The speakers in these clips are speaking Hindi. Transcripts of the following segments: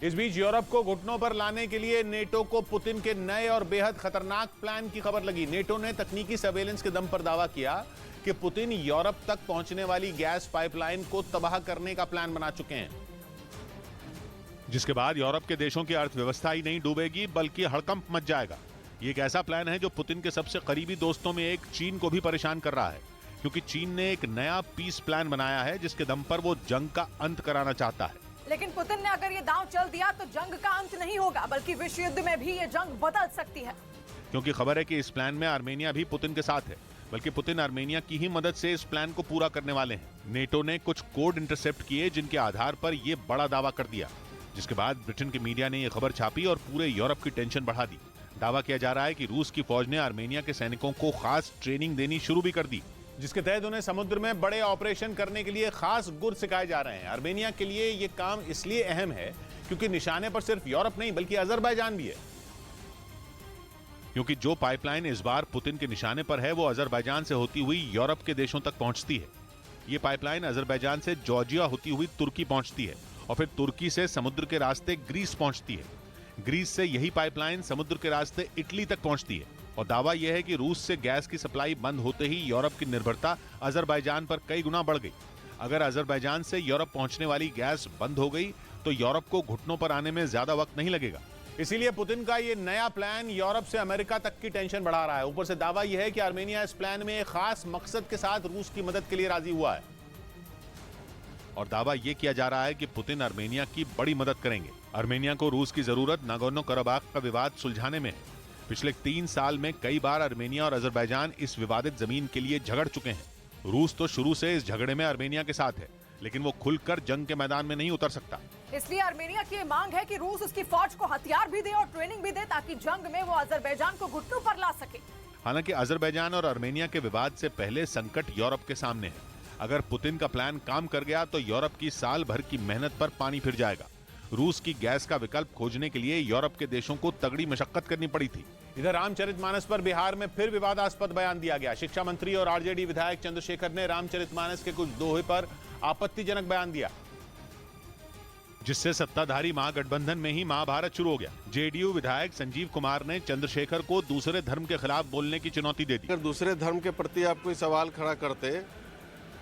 इस बीच यूरोप को घुटनों पर लाने के लिए नेटो को पुतिन के नए और बेहद खतरनाक प्लान की खबर लगी। नेटो ने तकनीकी सर्वेलेंस के दम पर दावा किया कि पुतिन यूरोप तक पहुंचने वाली गैस पाइपलाइन को तबाह करने का प्लान बना चुके हैं, जिसके बाद यूरोप के देशों की अर्थव्यवस्था ही नहीं डूबेगी बल्कि हड़कंप मच जाएगा। ये एक ऐसा प्लान है जो पुतिन के सबसे करीबी दोस्तों में एक चीन को भी परेशान कर रहा है, क्योंकि चीन ने एक नया पीस प्लान बनाया है जिसके दम पर वो जंग का अंत कराना चाहता है। लेकिन पुतिन ने अगर ये दांव चल दिया तो जंग का अंत नहीं होगा, बल्कि विश्व युद्ध में भी ये जंग बदल सकती है। क्योंकि खबर है कि इस प्लान में आर्मेनिया भी पुतिन के साथ है, बल्कि पुतिन आर्मेनिया की ही मदद से इस प्लान को पूरा करने वाले हैं। नेटो ने कुछ कोड इंटरसेप्ट किए जिनके आधार पर यह बड़ा दावा कर दिया, जिसके बाद ब्रिटेन की मीडिया ने यह खबर छापी और पूरे यूरोप की टेंशन बढ़ा दी। दावा किया जा रहा है कि रूस की फौज ने आर्मेनिया के सैनिकों को खास ट्रेनिंग देनी शुरू भी कर दी, जिसके तहत उन्हें समुद्र में बड़े ऑपरेशन करने के लिए खास गुर सिखाए जा रहे हैं। आर्मेनिया के लिए यह काम इसलिए अहम है क्योंकि निशाने पर सिर्फ यूरोप नहीं बल्कि अजरबैजान भी है, क्योंकि जो पाइपलाइन इस बार पुतिन के निशाने पर है वो अजरबैजान से होती हुई यूरोप के देशों तक पहुंचती है। ये पाइपलाइन अजरबैजान से जॉर्जिया होती हुई तुर्की पहुंचती है और फिर तुर्की से समुद्र के रास्ते ग्रीस पहुंचती है। ग्रीस से यही पाइपलाइन समुद्र के रास्ते इटली तक पहुंचती है। और दावा यह है कि रूस से गैस की सप्लाई बंद होते ही यूरोप की निर्भरता अजरबैजान पर कई गुना बढ़ गई। अगर अजरबैजान से यूरोप पहुंचने वाली गैस बंद हो गई तो यूरोप को घुटनों पर आने में ज्यादा वक्त नहीं लगेगा। इसीलिए पुतिन का ये नया प्लान यूरोप से अमेरिका तक की टेंशन बढ़ा रहा है। ऊपर से दावा यह है कि आर्मेनिया इस प्लान में एक खास मकसद के साथ रूस की मदद के लिए राजी हुआ है, और दावा यह किया जा रहा है कि पुतिन आर्मेनिया की बड़ी मदद करेंगे। आर्मेनिया को रूस की जरूरत नागोर्नो कराबाख का विवाद सुलझाने में है। पिछले 3 साल में कई बार आर्मेनिया और अजरबैजान इस विवादित जमीन के लिए झगड़ चुके हैं। रूस तो शुरू से इस झगड़े में आर्मेनिया के साथ है, लेकिन वो खुलकर जंग के मैदान में नहीं उतर सकता। इसलिए आर्मेनिया की मांग है कि रूस उसकी फौज को हथियार भी दे और ट्रेनिंग भी दे, ताकि जंग में वो अजरबैजान को घुटनों पर ला सके। हालांकि अजरबैजान और आर्मेनिया के विवाद से पहले संकट यूरोप के सामने है। अगर पुतिन का प्लान काम कर गया तो यूरोप की साल भर की मेहनत पर पानी फिर जाएगा। रूस की गैस का विकल्प खोजने के लिए यूरोप के देशों को तगड़ी मशक्कत करनी पड़ी थी। इधर रामचरितमानस पर बिहार में फिर विवादास्पद बयान दिया गया। शिक्षा मंत्री और आरजेडी विधायक चंद्रशेखर ने रामचरितमानस के कुछ दोहे पर आपत्तिजनक बयान दिया, जिससे सत्ताधारी महागठबंधन में ही महाभारत शुरू हो गया। जेडीयू विधायक संजीव कुमार ने चंद्रशेखर को दूसरे धर्म के खिलाफ बोलने की चुनौती दे दी। अगर दूसरे धर्म के प्रति आप कोई सवाल खड़ा करते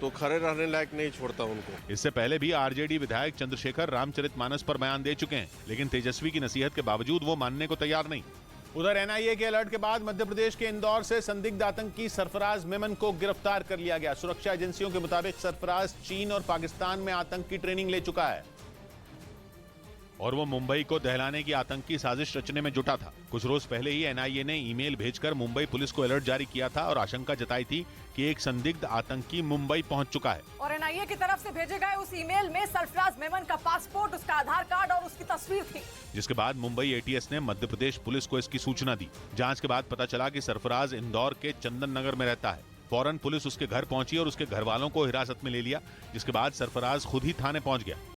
तो खड़े रहने लायक नहीं छोड़ता उनको। इससे पहले भी आरजेडी विधायक चंद्रशेखर रामचरितमानस पर बयान दे चुके हैं, लेकिन तेजस्वी की नसीहत के बावजूद वो मानने को तैयार नहीं। उधर एनआईए के अलर्ट के बाद मध्य प्रदेश के इंदौर से संदिग्ध आतंकी सरफराज मेमन को गिरफ्तार कर लिया गया। सुरक्षा एजेंसियों के मुताबिक सरफराज चीन और पाकिस्तान में आतंकी ट्रेनिंग ले चुका है और वो मुंबई को दहलाने की आतंकी साजिश रचने में जुटा था। कुछ रोज पहले ही एनआईए ने ईमेल भेजकर मुंबई पुलिस को अलर्ट जारी किया था और आशंका जताई थी कि एक संदिग्ध आतंकी मुंबई पहुंच चुका है। और एनआईए की तरफ से भेजे गए उस ईमेल में सरफराज मेमन का पासपोर्ट, उसका आधार कार्ड और उसकी तस्वीर थी, जिसके बाद मुंबई एटीएस ने मध्य प्रदेश पुलिस को इसकी सूचना दी। जांच के बाद पता चला कि सरफराज इंदौर के चंदन नगर में रहता है। फौरन पुलिस उसके घर पहुंची और उसके घर वालों को हिरासत में ले लिया, जिसके बाद सरफराज खुद ही थाने पहुंच गया।